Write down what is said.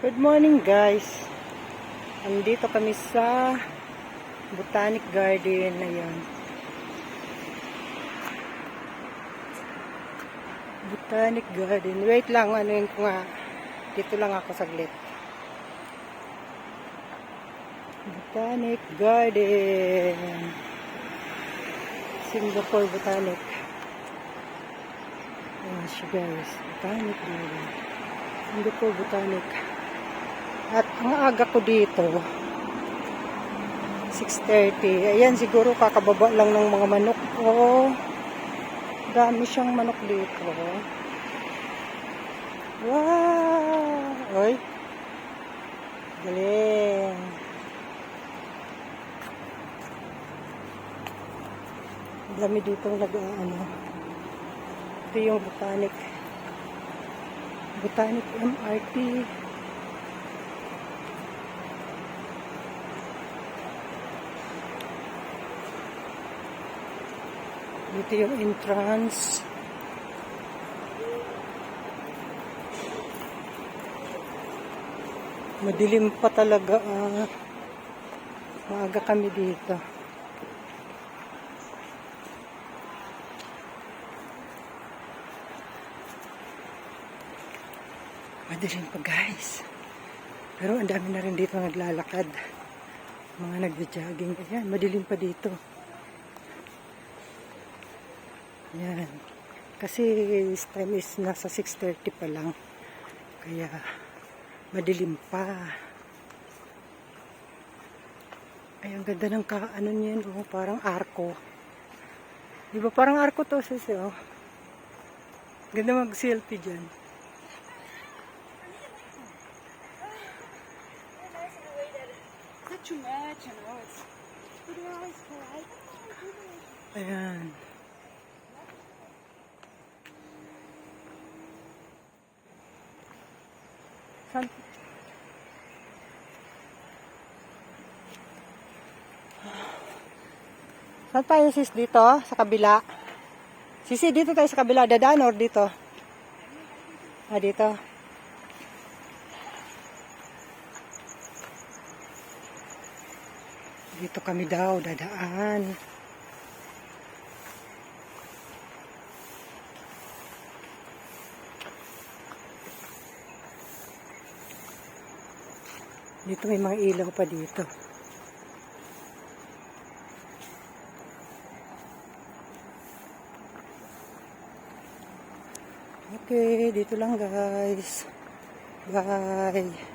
Good morning guys. Andito kami sa Botanic Garden. Ayan. Botanic Garden. Wait lang, ano yun ko nga. Dito lang ako saglit. Botanic Garden. Singapore Botanic. Ayan siya guys. Botanic Garden. Singapore Botanic. At ang aga ko dito 6:30. Ayan, siguro kakababa lang ng mga manok ko. Dami siyang manok dito. Wow! Oy! Galing! Dami dito nag-ano. Ito yung Botanic MRT. Dito yung entrance. Madilim pa talaga. Maaga kami dito. Madilim pa guys. Pero ang dami na rin dito naglalakad. Mga nagja-jogging. Ayan, madilim pa dito. Yan. Kasi this time is nasa 6:30 pa lang. Kaya madilim pa. Ay, ang ganda ng ano niyan, oh, parang arko. Di ba parang arko to, sis, oh. Ganda mag-selfie dyan. Ayan. Saan tayo sis dito? Sa kabila? Sisi, dito tayo sa kabila. Dadaan or dito? Dito. Dito kami daw dadaan. Dito may mga ilaw pa dito. Okay, dito lang guys. Bye.